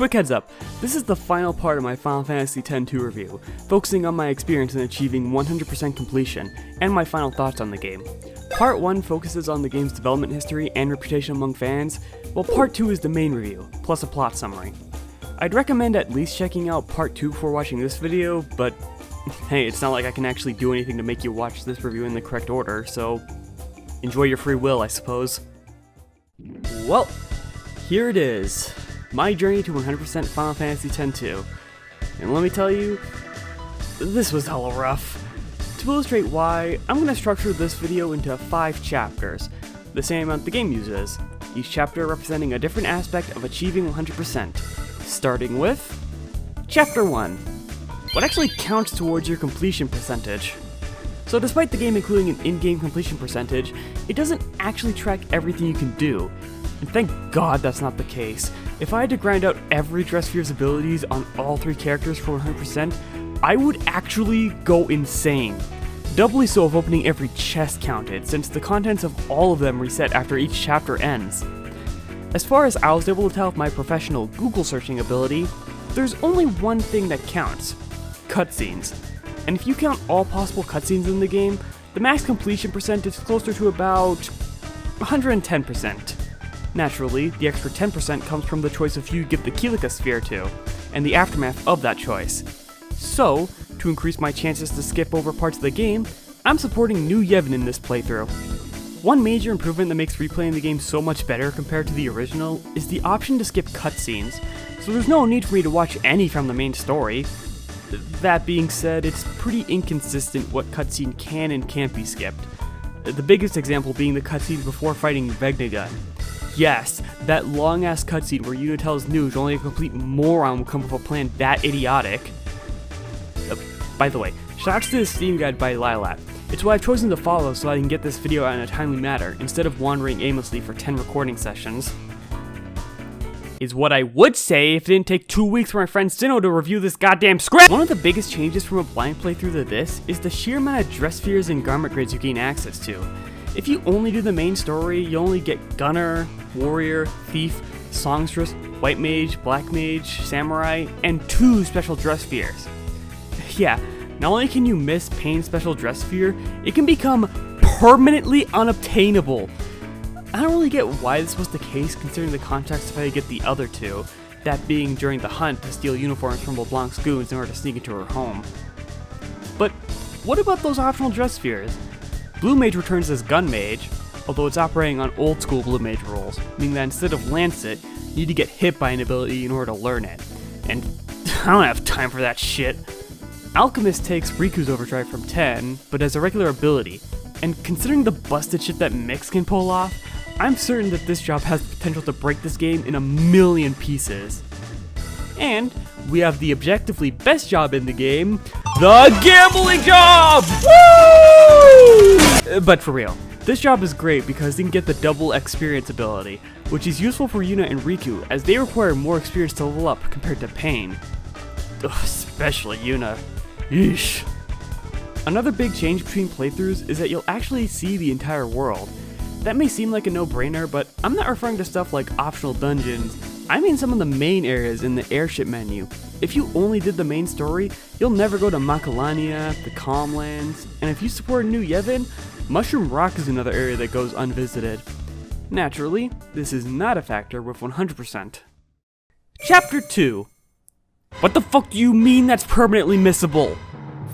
Quick heads up, this is the final part of my Final Fantasy X-2 review, focusing on my experience in achieving 100% completion, and my final thoughts on the game. Part 1 focuses on the game's development history and reputation among fans, while Part 2 is the main review, plus a plot summary. I'd recommend at least checking out Part 2 before watching this video, but hey, it's not like I can actually do anything to make you watch this review in the correct order, so enjoy your free will, I suppose. Well, here it is. My journey to 100% Final Fantasy X-2. And let me tell you, this was hella rough. To illustrate why, I'm going to structure this video into 5 chapters, the same amount the game uses, each chapter representing a different aspect of achieving 100%. Starting with Chapter 1. What actually counts towards your completion percentage? So despite the game including an in-game completion percentage, it doesn't actually track everything you can do. And thank God that's not the case. If I had to grind out every Dressphere's abilities on all 3 characters for 100%, I would actually go insane. Doubly so if opening every chest counted, since the contents of all of them reset after each chapter ends. As far as I was able to tell with my professional Google searching ability, there's only one thing that counts: cutscenes. And if you count all possible cutscenes in the game, the max completion percent is closer to about 110%. Naturally, the extra 10% comes from the choice of who you give the commsphere to, and the aftermath of that choice. So, to increase my chances to skip over parts of the game, I'm supporting New Yevon in this playthrough. One major improvement that makes replaying the game so much better compared to the original is the option to skip cutscenes, so there's no need for me to watch any from the main story. That being said, it's pretty inconsistent what cutscene can and can't be skipped. The biggest example being the cutscene before fighting Vegnagun. Yes, that long-ass cutscene where Yuna tells Nuge only a complete moron will come up with a plan that idiotic. By the way, shoutouts to the Steam Guide by Lilat. It's what I've chosen to follow so I can get this video out in a timely manner, instead of wandering aimlessly for 10 recording sessions. Is what I would say if it didn't take 2 weeks for my friend Sinno to review this goddamn script! One of the biggest changes from a blind playthrough to this is the sheer amount of Dresspheres and garment grades you gain access to. If you only do the main story, you only get Gunner, Warrior, Thief, Songstress, White Mage, Black Mage, Samurai, and 2 special Dresspheres. Yeah, not only can you miss Pain's special Dressphere, it can become permanently unobtainable. I don't really get why this was the case considering the context of how you get the other 2, that being during the hunt to steal uniforms from LeBlanc's goons in order to sneak into her home. But what about those optional Dresspheres? Blue Mage returns as Gun Mage, although it's operating on old school Blue Mage rules, meaning that instead of Lancet, you need to get hit by an ability in order to learn it. And I don't have time for that shit. Alchemist takes Riku's Overdrive from 10, but as a regular ability, and considering the busted shit that Mix can pull off, I'm certain that this job has the potential to break this game in a million pieces. And we have the objectively best job in the game, the gambling job! Woo! But for real, this job is great because you can get the double experience ability, which is useful for Yuna and Riku as they require more experience to level up compared to Pain. Ugh, especially Yuna. Yeesh. Another big change between playthroughs is that you'll actually see the entire world. That may seem like a no-brainer, but I'm not referring to stuff like optional dungeons. I mean some of the main areas in the airship menu. If you only did the main story, you'll never go to Macalania, the Calmlands, and if you support New Yevon, Mushroom Rock is another area that goes unvisited. Naturally, this is not a factor with 100%. Chapter 2. What the fuck do you mean that's permanently missable?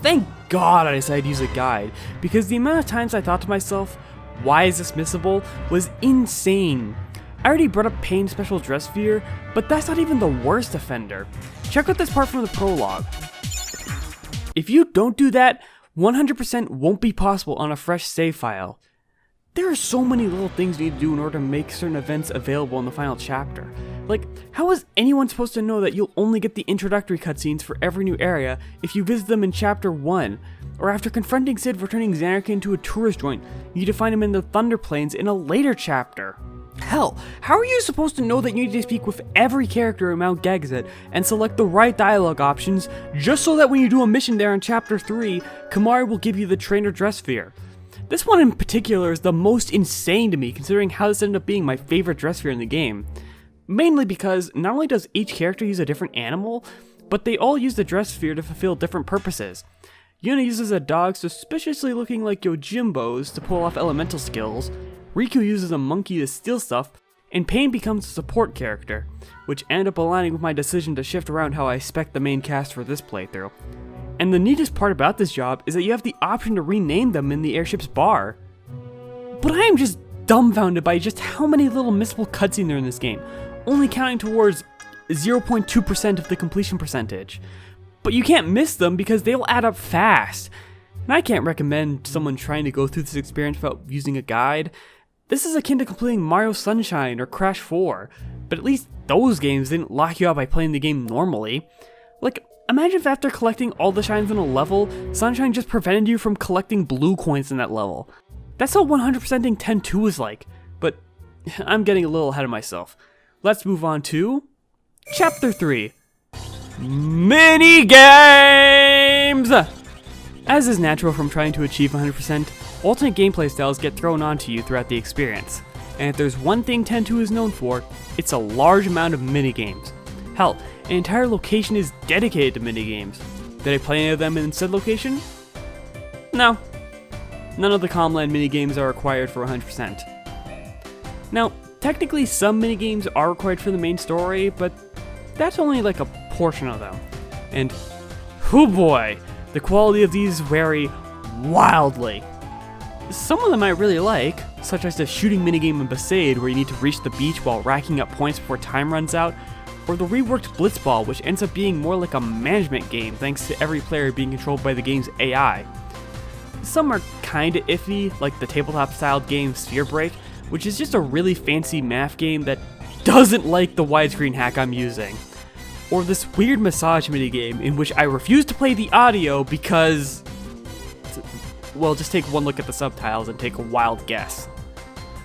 Thank God I decided to use a guide, because the amount of times I thought to myself, why is this missable, was insane. I already brought up Pain's special Dressphere, but that's not even the worst offender. Check out this part from the prologue. If you don't do that, 100% won't be possible on a fresh save file. There are so many little things you need to do in order to make certain events available in the final chapter. Like, how is anyone supposed to know that you'll only get the introductory cutscenes for every new area if you visit them in Chapter 1? Or after confronting Cid for turning Xanarkin into a tourist joint, you need to find him in the Thunder Plains in a later chapter. Hell, how are you supposed to know that you need to speak with every character in Mount Gagazet and select the right dialogue options just so that when you do a mission there in Chapter 3, Kimahri will give you the Trainer Dressphere? This one in particular is the most insane to me considering how this ended up being my favorite Dressphere in the game. Mainly because not only does each character use a different animal, but they all use the dress sphere to fulfill different purposes. Yuna uses a dog suspiciously looking like Yojimbo's to pull off elemental skills, Riku uses a monkey to steal stuff, and Pain becomes a support character, which ended up aligning with my decision to shift around how I spec the main cast for this playthrough. And the neatest part about this job is that you have the option to rename them in the airship's bar. But I am just dumbfounded by just how many little missable cutscenes there are in this game, only counting towards 0.2% of the completion percentage. But you can't miss them because they'll add up fast. And I can't recommend someone trying to go through this experience without using a guide. This is akin to completing Mario Sunshine or Crash 4, but at least those games didn't lock you out by playing the game normally. Like, imagine if after collecting all the shines in a level, Sunshine just prevented you from collecting blue coins in that level. That's how 100%ing 10-2 is like, but I'm getting a little ahead of myself. Let's move on to Chapter 3. Mini games! As is natural from trying to achieve 100%, alternate gameplay styles get thrown onto you throughout the experience. And if there's one thing 10-2 is known for, it's a large amount of minigames. Hell, an entire location is dedicated to minigames. Did I play any of them in said location? No. None of the Comland minigames are required for 100%. Now, technically some minigames are required for the main story, but that's only like a portion of them. And, oh boy, the quality of these vary wildly. Some of them I really like, such as the shooting minigame in Besaid where you need to reach the beach while racking up points before time runs out, or the reworked Blitzball which ends up being more like a management game thanks to every player being controlled by the game's AI. Some are kinda iffy, like the tabletop-styled game Sphere Break, which is just a really fancy math game that doesn't like the widescreen hack I'm using. Or this weird massage minigame in which I refuse to play the audio because... well, just take one look at the subtitles and take a wild guess.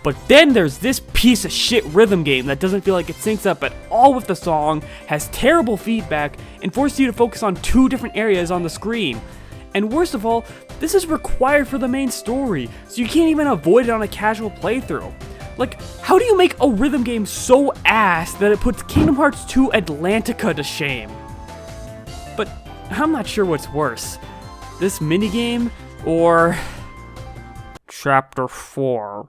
But then there's this piece of shit rhythm game that doesn't feel like it syncs up at all with the song, has terrible feedback, and forces you to focus on two different areas on the screen. And worst of all, this is required for the main story, so you can't even avoid it on a casual playthrough. Like, how do you make a rhythm game so ass that it puts Kingdom Hearts 2 Atlantica to shame? But I'm not sure what's worse, this minigame or Chapter 4,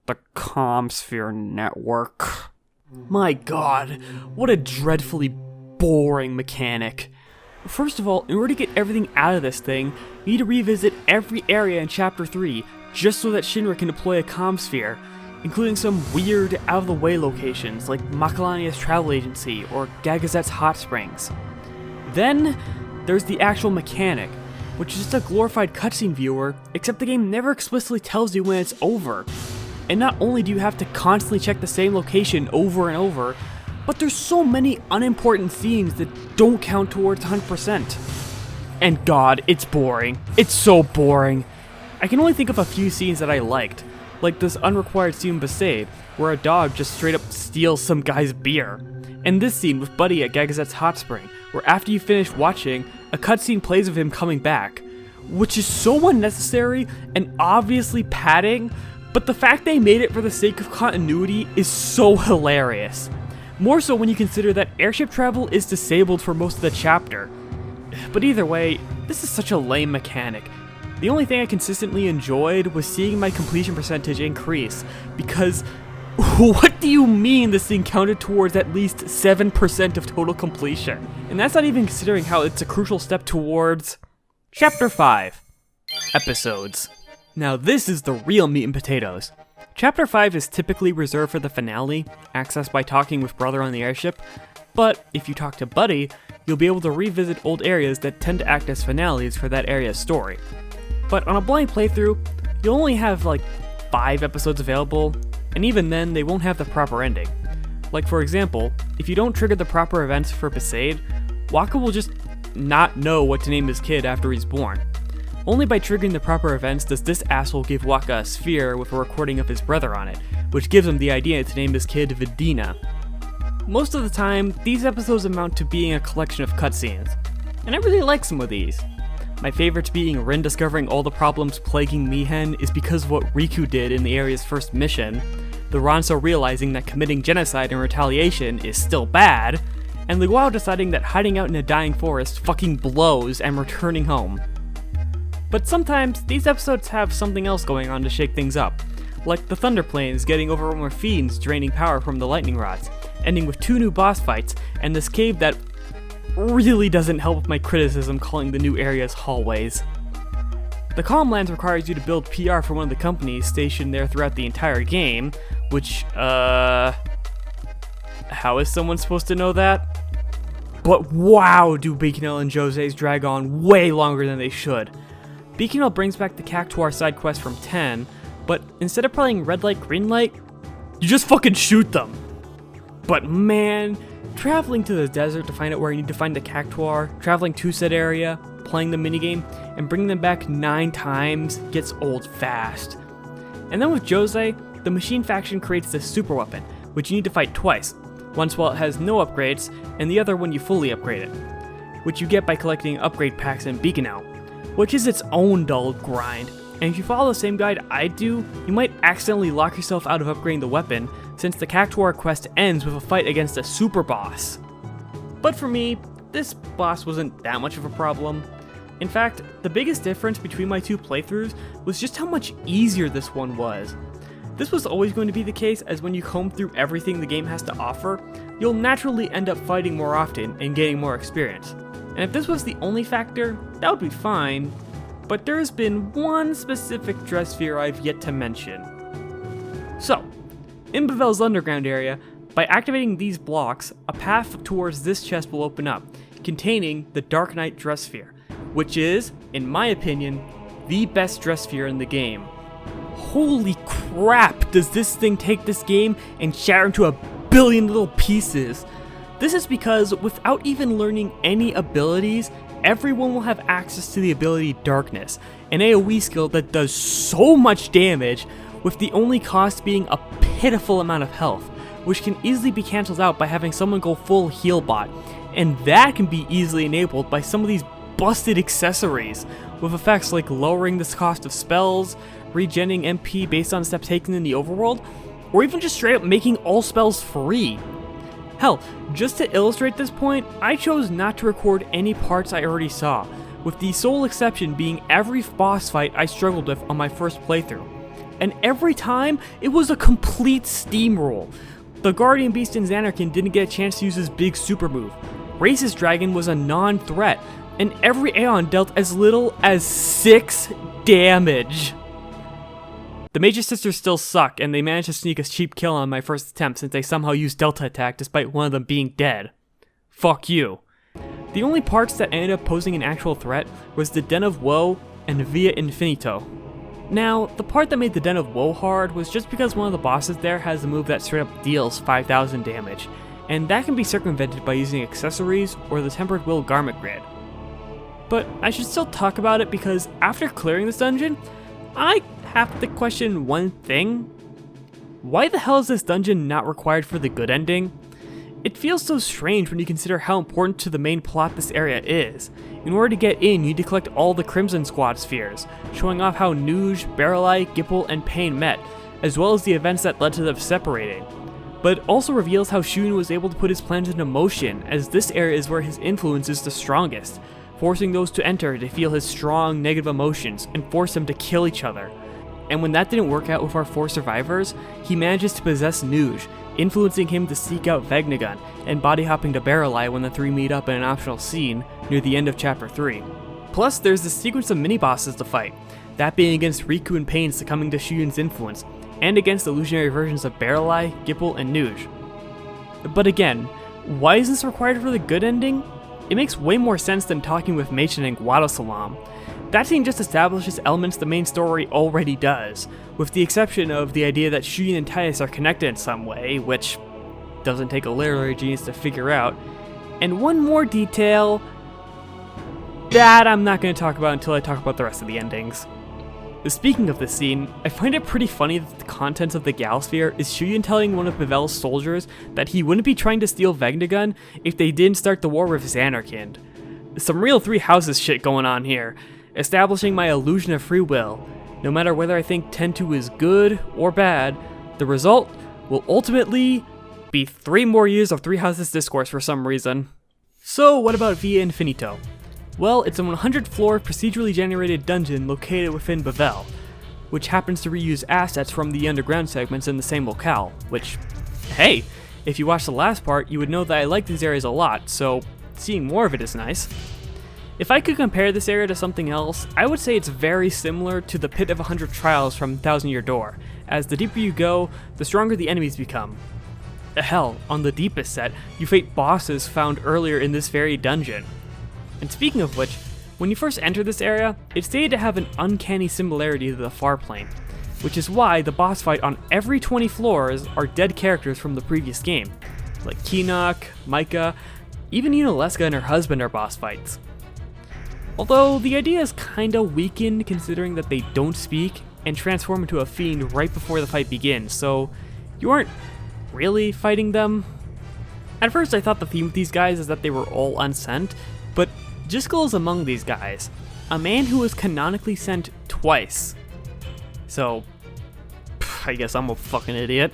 the commsphere network. My god, what a dreadfully boring mechanic. First of all, in order to get everything out of this thing, you need to revisit every area in Chapter 3, just so that Shinra can deploy a commsphere, including some weird, out-of-the-way locations like Macalania's travel agency or Gagazette's hot springs. Then, there's the actual mechanic, which is just a glorified cutscene viewer, except the game never explicitly tells you when it's over. And not only do you have to constantly check the same location over and over, but there's so many unimportant themes that don't count towards 100%. And god, it's boring. It's so boring. I can only think of a few scenes that I liked, like this unrequired scene in Besaid, where a dog just straight up steals some guy's beer. And this scene with Buddy at Gagazette's hot spring, where after you finish watching, a cutscene plays of him coming back, which is so unnecessary and obviously padding, but the fact they made it for the sake of continuity is so hilarious. More so when you consider that airship travel is disabled for most of the chapter. But either way, this is such a lame mechanic. The only thing I consistently enjoyed was seeing my completion percentage increase, because what do you mean this thing counted towards at least 7% of total completion? And that's not even considering how it's a crucial step towards Chapter 5, Episodes. Now this is the real meat and potatoes. Chapter 5 is typically reserved for the finale, accessed by talking with Brother on the airship, but if you talk to Buddy, you'll be able to revisit old areas that tend to act as finales for that area's story. But on a blind playthrough, you'll only have like 5 episodes available, and even then they won't have the proper ending. Like for example, if you don't trigger the proper events for Besaid, Waka will just not know what to name his kid after he's born. Only by triggering the proper events does this asshole give Waka a sphere with a recording of his brother on it, which gives him the idea to name his kid Vidina. Most of the time, these episodes amount to being a collection of cutscenes, and I really like some of these. My favorite being Rin discovering all the problems plaguing Mihen is because of what Riku did in the area's first mission, the Ronso realizing that committing genocide and retaliation is still bad, and Luau deciding that hiding out in a dying forest fucking blows and returning home. But sometimes, these episodes have something else going on to shake things up, like the Thunder Plains getting overrun with fiends draining power from the lightning rods, ending with 2 new boss fights, and this cave that really doesn't help with my criticism calling the new areas hallways. The Calm Lands requires you to build PR for one of the companies stationed there throughout the entire game, which, how is someone supposed to know that? But wow, do Beacon Hill and Jose's drag on way longer than they should. Beacon Hill brings back the Cactuar side quest from 10, but instead of playing red light, green light, you just fucking shoot them. But man, traveling to the desert to find out where you need to find the Cactuar, traveling to said area, playing the minigame, and bringing them back 9 times gets old fast. And then with Jose, the machine faction creates this super weapon, which you need to fight twice, once while it has no upgrades, and the other when you fully upgrade it, which you get by collecting upgrade packs in Beacon Hill, which is its own dull grind. And if you follow the same guide I do, you might accidentally lock yourself out of upgrading the weapon, since the Cactuar quest ends with a fight against a super boss. But for me, this boss wasn't that much of a problem. In fact, the biggest difference between my 2 playthroughs was just how much easier this one was. This was always going to be the case, as when you comb through everything the game has to offer, you'll naturally end up fighting more often and gaining more experience. And if this was the only factor, that would be fine, but there has been one specific dress sphere I've yet to mention. So, in Bavel's underground area, by activating these blocks, a path towards this chest will open up, containing the Dark Knight dress sphere, which is, in my opinion, the best dress sphere in the game. Holy crap, does this thing take this game and shatter into a billion little pieces. This is because, without even learning any abilities, everyone will have access to the ability Darkness, an AoE skill that does so much damage, with the only cost being a pitiful amount of health, which can easily be cancelled out by having someone go full heal bot, and that can be easily enabled by some of these busted accessories, with effects like lowering the cost of spells, regenning MP based on steps taken in the overworld, or even just straight up making all spells free. Hell, just to illustrate this point, I chose not to record any parts I already saw, with the sole exception being every boss fight I struggled with on my first playthrough. And every time, it was a complete steamroll. The Guardian Beast in Xanarkin didn't get a chance to use his big super move. Racist Dragon was a non-threat, and every Aeon dealt as little as 6 damage. The Major Sisters still suck, and they managed to sneak a cheap kill on my first attempt since they somehow used Delta Attack despite one of them being dead. Fuck you. The only parts that ended up posing an actual threat was the Den of Woe and Via Infinito. Now, the part that made the Den of Woe hard was just because one of the bosses there has a move that straight up deals 5,000 damage, and that can be circumvented by using accessories or the Tempered Will Garment Grid. But I should still talk about it because after clearing this dungeon, I have to question one thing. Why the hell is this dungeon not required for the good ending? It feels so strange when you consider how important to the main plot this area is. In order to get in, you need to collect all the Crimson Squad spheres, showing off how Nuge, Barrelai, Gipple, and Pain met, as well as the events that led to them separating. But it also reveals how Shun was able to put his plans into motion, as this area is where his influence is the strongest, forcing those to enter to feel his strong negative emotions and force them to kill each other. And when that didn't work out with our 4 survivors, he manages to possess Nuge, influencing him to seek out Vegnagun and body hopping to Barrelai when the 3 meet up in an optional scene near the end of chapter 3. Plus, there's the sequence of mini-bosses to fight, that being against Riku and Pain succumbing to Shun's influence, and against illusionary versions of Barrelai, Gipple, and Nuge. But again, why is this required for the good ending? It makes way more sense than talking with Machen and Guadosalam. That scene just establishes elements the main story already does, with the exception of the idea that Shuyin and Titus are connected in some way, which doesn't take a literary genius to figure out. And one more detail that I'm not going to talk about until I talk about the rest of the endings. Speaking of this scene, I find it pretty funny that the contents of the Galsphere is Shuyin telling one of Bavel's soldiers that he wouldn't be trying to steal Vegnagun if they didn't start the war with Xanarkand. Some real Three Houses shit going on here, establishing my illusion of free will. No matter whether I think Tentu is good or bad, The result will ultimately be 3 more years of Three Houses discourse for some reason. So what about Via Infinito? Well, it's a 100-floor procedurally generated dungeon located within Bavel, which happens to reuse assets from the underground segments in the same locale, which, hey, if you watched the last part, you would know that I like these areas a lot, so seeing more of it is nice. If I could compare this area to something else, I would say it's very similar to the Pit of 100 Trials from Thousand Year Door. As the deeper you go, the stronger the enemies become. Hell, on the deepest set, you fight bosses found earlier in this very dungeon. And speaking of which, when you first enter this area, it's stated to have an uncanny similarity to the Far Plane, which is why the boss fight on every 20 floors are dead characters from the previous game, like Kinok, Micah, even Unaleska and her husband are boss fights. Although the idea is kinda weakened considering that they don't speak and transform into a fiend right before the fight begins, so you aren't really fighting them. At first I thought the theme with these guys is that they were all unsent, but Jiskel is among these guys, a man who was canonically sent twice. So, I guess I'm a fucking idiot.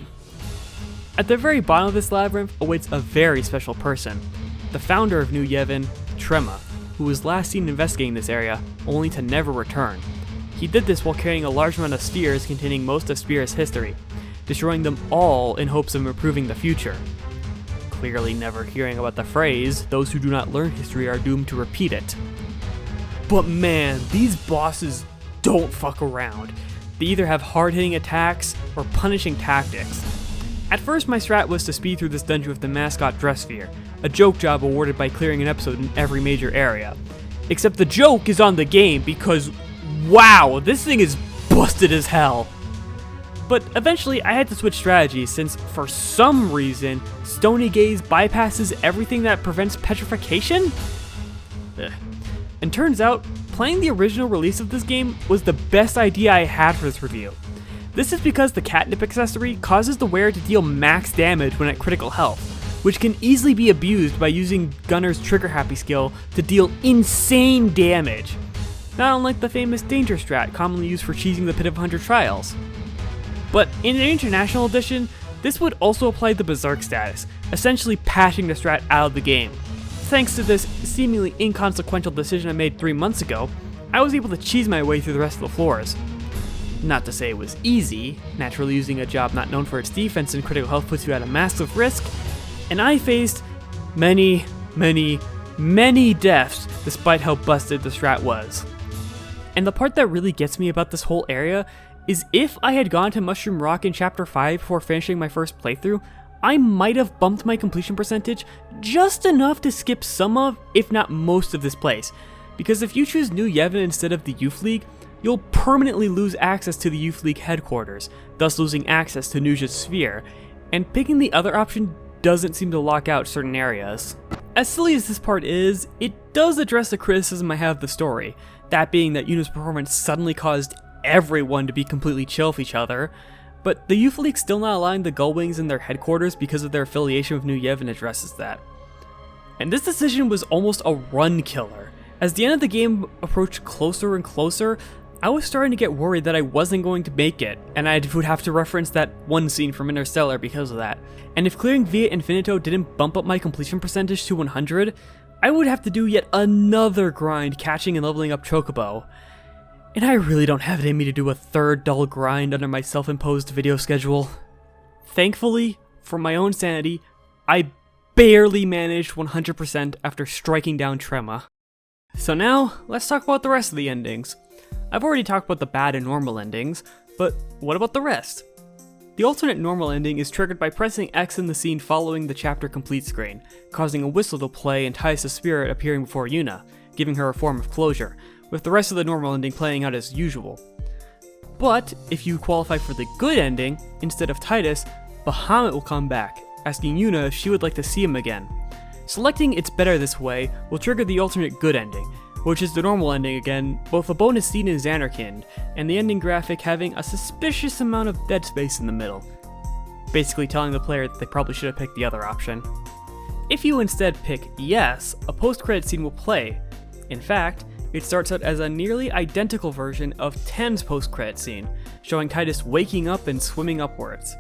At the very bottom of this labyrinth awaits a very special person, the founder of New Yevon, Trema, who was last seen investigating this area, only to never return. He did this while carrying a large amount of spheres containing most of Spear's history, destroying them all in hopes of improving the future. Clearly never hearing about the phrase, those who do not learn history are doomed to repeat it. But man, these bosses don't fuck around. They either have hard-hitting attacks or punishing tactics. At first my strat was to speed through this dungeon with the mascot dress sphere, a joke job awarded by clearing an episode in every major area. Except the joke is on the game because, wow, this thing is busted as hell. But eventually I had to switch strategies since, for some reason, Stony Gaze bypasses everything that prevents petrification? Ugh. And turns out, playing the original release of this game was the best idea I had for this review. This is because the catnip accessory causes the wearer to deal max damage when at critical health, which can easily be abused by using Gunner's Trigger Happy skill to deal insane damage. Not unlike the famous Danger strat commonly used for cheesing the Pit of 100 Trials. But in an international edition, this would also apply the Berserk status, essentially patching the strat out of the game. Thanks to this seemingly inconsequential decision I made 3 months ago, I was able to cheese my way through the rest of the floors. Not to say it was easy, naturally using a job not known for its defense and critical health puts you at a massive risk, and I faced many deaths despite how busted the strat was. And the part that really gets me about this whole area is if I had gone to Mushroom Rock in Chapter 5 before finishing my first playthrough, I might have bumped my completion percentage just enough to skip some of, if not most of this place. Because if you choose New Yevon instead of the Youth League, you'll permanently lose access to the Youth League headquarters, thus losing access to Nuja's sphere, and picking the other option doesn't seem to lock out certain areas. As silly as this part is, it does address the criticism I have of the story, that being that Yuna's performance suddenly caused everyone to be completely chill with each other, but the Youth League still not allowing the Gullwings in their headquarters because of their affiliation with New Yevon addresses that. And this decision was almost a run killer. As the end of the game approached closer and closer, I was starting to get worried that I wasn't going to make it, and I would have to reference that one scene from Interstellar because of that. And if clearing Via Infinito didn't bump up my completion percentage to 100, I would have to do yet another grind catching and leveling up Chocobo. And I really don't have it in me to do a third dull grind under my self-imposed video schedule. Thankfully, for my own sanity, I barely managed 100% after striking down Trema. So now, let's talk about the rest of the endings. I've already talked about the bad and normal endings, but what about the rest? The alternate normal ending is triggered by pressing X in the scene following the chapter complete screen, causing a whistle to play and Tice's spirit appearing before Yuna, giving her a form of closure, with the rest of the normal ending playing out as usual. But if you qualify for the good ending, instead of Titus, Bahamut will come back, asking Yuna if she would like to see him again. Selecting It's Better This Way will trigger the alternate good ending, which is the normal ending again, both a bonus scene in Xanarkand, and the ending graphic having a suspicious amount of dead space in the middle, basically telling the player that they probably should have picked the other option. If you instead pick Yes, a post-credit scene will play. In fact, it starts out as a nearly identical version of 10's post-credit scene, showing Titus waking up and swimming upwards.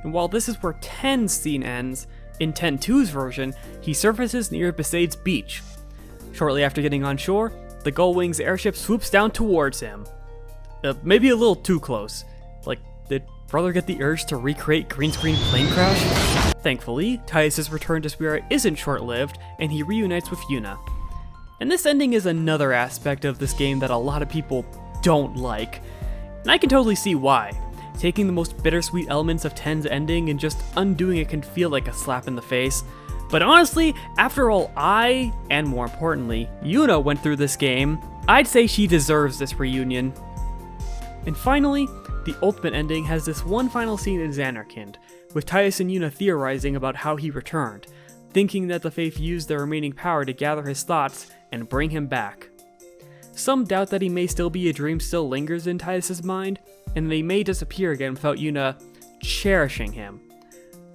and while this is where 10's scene ends, in 10-2's version, he surfaces near Besaid's beach. Shortly after getting on shore, the Gullwing's airship swoops down towards him. Maybe a little too close. Like, did Brother get the urge to recreate green screen plane crash? Thankfully, Titus's return to Spirit isn't short-lived, and he reunites with Yuna. And this ending is another aspect of this game that a lot of people don't like. And I can totally see why. Taking the most bittersweet elements of 10's ending and just undoing it can feel like a slap in the face. But honestly, after all I, and more importantly, Yuna went through this game, I'd say she deserves this reunion. And finally, the ultimate ending has this one final scene in Zanarkand, with Titus and Yuna theorizing about how he returned, thinking that the Faith used their remaining power to gather his thoughts and bring him back. Some doubt that he may still be a dream still lingers in Titus's mind, and they may disappear again without Yuna cherishing him.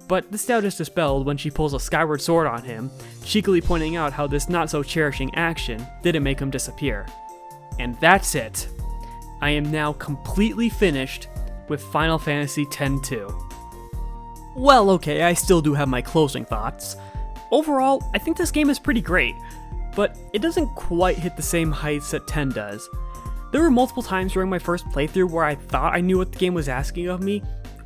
But this doubt is dispelled when she pulls a skyward sword on him, cheekily pointing out how this not-so-cherishing action didn't make him disappear. And that's it. I am now completely finished with Final Fantasy X-2. Well, okay, I still do have my closing thoughts. Overall, I think this game is pretty great, but it doesn't quite hit the same heights that 10 does. There were multiple times during my first playthrough where I thought I knew what the game was asking of me,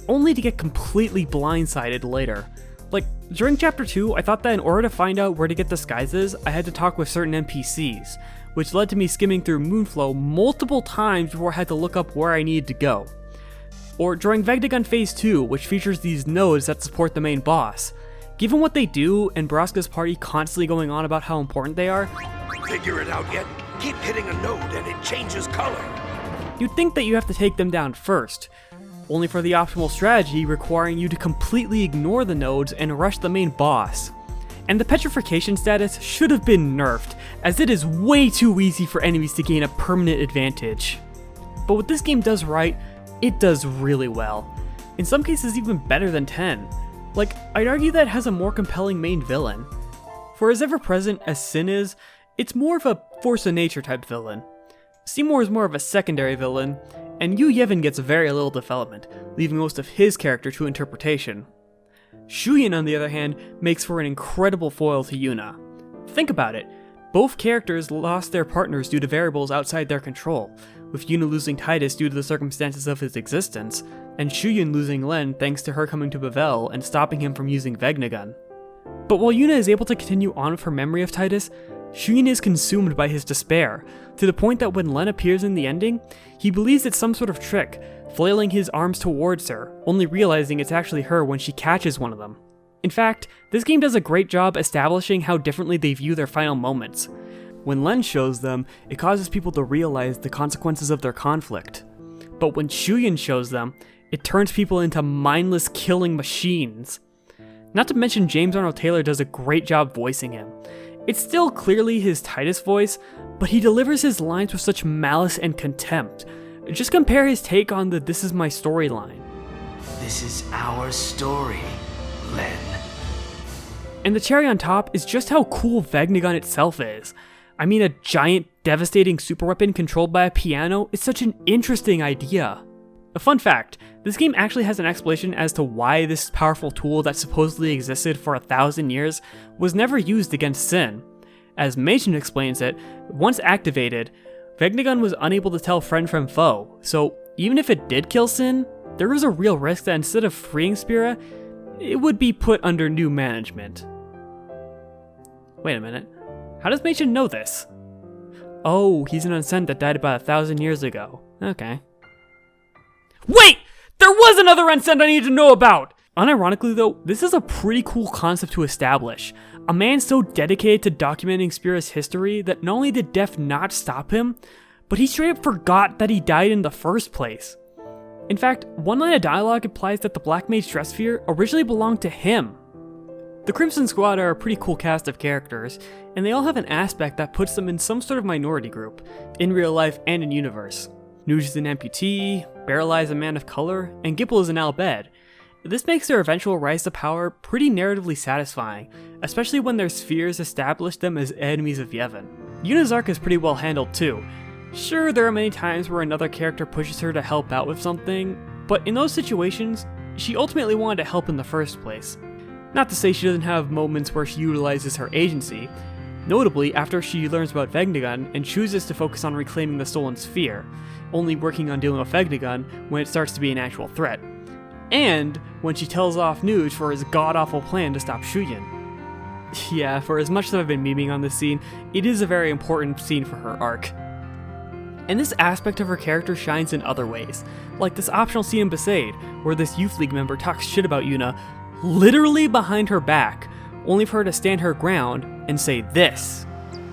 only to get completely blindsided later. Like, during Chapter 2, I thought that in order to find out where to get disguises, I had to talk with certain NPCs, which led to me skimming through Moonflow multiple times before I had to look up where I needed to go. Or during Vegnagun Phase 2, which features these nodes that support the main boss. Given what they do, and Braska's party constantly going on about how important they are, figure it out yet? Keep hitting a node and it changes color. You'd think that you have to take them down first, only for the optimal strategy requiring you to completely ignore the nodes and rush the main boss. And the petrification status should have been nerfed, as it is way too easy for enemies to gain a permanent advantage. But what this game does right, it does really well. In some cases even better than 10. Like, I'd argue that it has a more compelling main villain. For as ever-present as Sin is, it's more of a force of nature type villain. Seymour is more of a secondary villain, and Yu Yevon gets very little development, leaving most of his character to interpretation. Shuyin, on the other hand, makes for an incredible foil to Yuna. Think about it, both characters lost their partners due to variables outside their control, with Yuna losing Titus due to the circumstances of his existence, and Shuyin losing Len thanks to her coming to Bavel and stopping him from using Vegnagun. But while Yuna is able to continue on with her memory of Titus, Shuyin is consumed by his despair, to the point that when Len appears in the ending, he believes it's some sort of trick, flailing his arms towards her, only realizing it's actually her when she catches one of them. In fact, this game does a great job establishing how differently they view their final moments. When Len shows them, it causes people to realize the consequences of their conflict. But when Shuyin shows them, it turns people into mindless killing machines. Not to mention James Arnold Taylor does a great job voicing him. It's still clearly his Titus voice, but he delivers his lines with such malice and contempt. Just compare his take on the "this is my storyline." This is our story, Len. And the cherry on top is just how cool Vegnagun itself is. I mean, a giant, devastating superweapon controlled by a piano is such an interesting idea. A fun fact, this game actually has an explanation as to why this powerful tool that supposedly existed for 1,000 years was never used against Sin. As Machen explains it, once activated, Vegnagun was unable to tell friend from foe, so even if it did kill Sin, there was a real risk that instead of freeing Spira, it would be put under new management. Wait a minute, how does Machen know this? Oh, he's an Unsent that died about 1,000 years ago. Okay. Wait! There was another Unsent I needed to know about! Unironically though, this is a pretty cool concept to establish. A man so dedicated to documenting Spira's history that not only did death not stop him, but he straight up forgot that he died in the first place. In fact, one line of dialogue implies that the Black Mage Stress Sphere originally belonged to him. The Crimson Squad are a pretty cool cast of characters, and they all have an aspect that puts them in some sort of minority group, in real life and in universe. Nuge is an amputee, Barreleye is a man of color, and Gipple is an Albed. This makes their eventual rise to power pretty narratively satisfying, especially when their spheres establish them as enemies of Yevon. Yuna's arc is pretty well handled too. Sure, there are many times where another character pushes her to help out with something, but in those situations, she ultimately wanted to help in the first place. Not to say she doesn't have moments where she utilizes her agency, notably after she learns about Vegnagun and chooses to focus on reclaiming the stolen sphere, only working on dealing with Vegnagun when it starts to be an actual threat, and when she tells off Nuge for his god-awful plan to stop Shuyin. Yeah, for as much as I've been memeing on this scene, it is a very important scene for her arc. And this aspect of her character shines in other ways, like this optional scene in Besaid, where this Youth League member talks shit about Yuna literally behind her back, only for her to stand her ground and say this.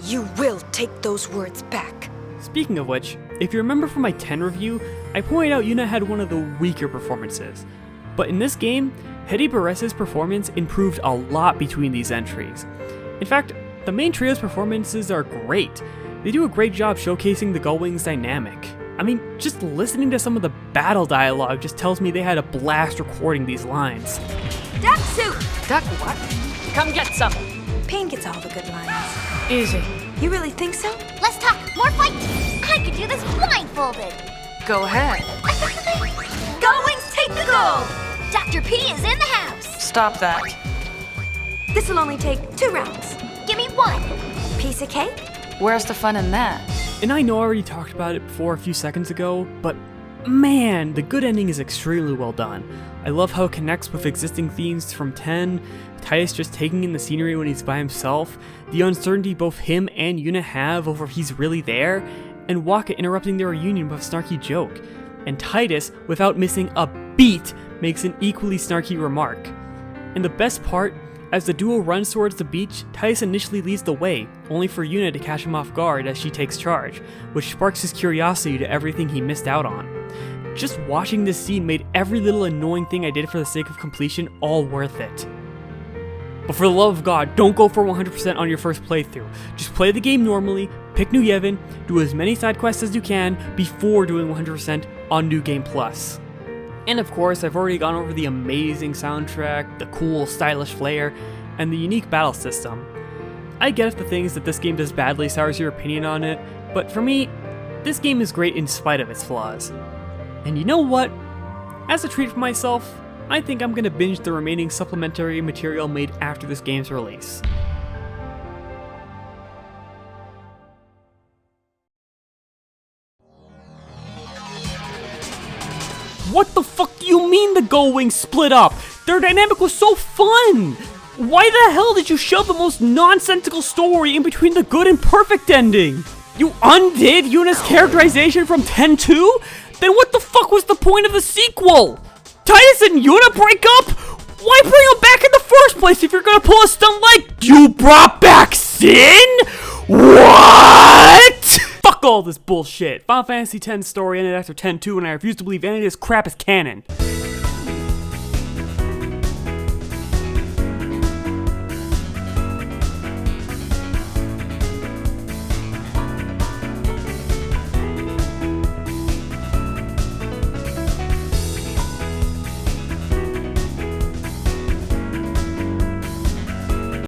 You will take those words back. Speaking of which, if you remember from my 10 review, I pointed out Yuna had one of the weaker performances. But in this game, Hedy Barres' performance improved a lot between these entries. In fact, the main trio's performances are great. They do a great job showcasing the Gullwings dynamic. I mean, just listening to some of the battle dialogue just tells me they had a blast recording these lines. Duck soup! Duck what? Come get some. Pain gets all the good lines. Easy. You really think so? Let's talk. More fight. I could do this blindfolded. Go ahead. Gullwings take the gold! Dr. P is in the house. Stop that. This'll only take 2 rounds. Give me one. Piece of cake? Where's the fun in that? And I know I already talked about it before a few seconds ago, but man, the good ending is extremely well done. I love how it connects with existing themes from 10, Titus just taking in the scenery when he's by himself, the uncertainty both him and Yuna have over if he's really there, and Waka interrupting their reunion with a snarky joke. And Titus, without missing a beat, makes an equally snarky remark. And the best part, as the duo runs towards the beach, Titus initially leads the way, only for Yuna to catch him off guard as she takes charge, which sparks his curiosity to everything he missed out on. Just watching this scene made every little annoying thing I did for the sake of completion all worth it. But for the love of God, don't go for 100% on your first playthrough. Just play the game normally, pick New Yevon, do as many side quests as you can before doing 100% on New Game Plus. And of course, I've already gone over the amazing soundtrack, the cool, stylish flair, and the unique battle system. I get if the things that this game does badly sours your opinion on it, but for me, this game is great in spite of its flaws. And you know what? As a treat for myself, I think I'm gonna binge the remaining supplementary material made after this game's release. What the fuck do you mean the Gullwings split up? Their dynamic was so fun! Why the hell did you shove the most nonsensical story in between the good and perfect ending? You undid Yuna's characterization from 10-2? Then what the fuck was the point of the sequel? Titus and Yuna break up? Why bring them back in the first place if you're gonna pull a stunt like you brought back Sin? What? Fuck all this bullshit. Final Fantasy X story ended after 10-2 and I refuse to believe any of this crap is canon.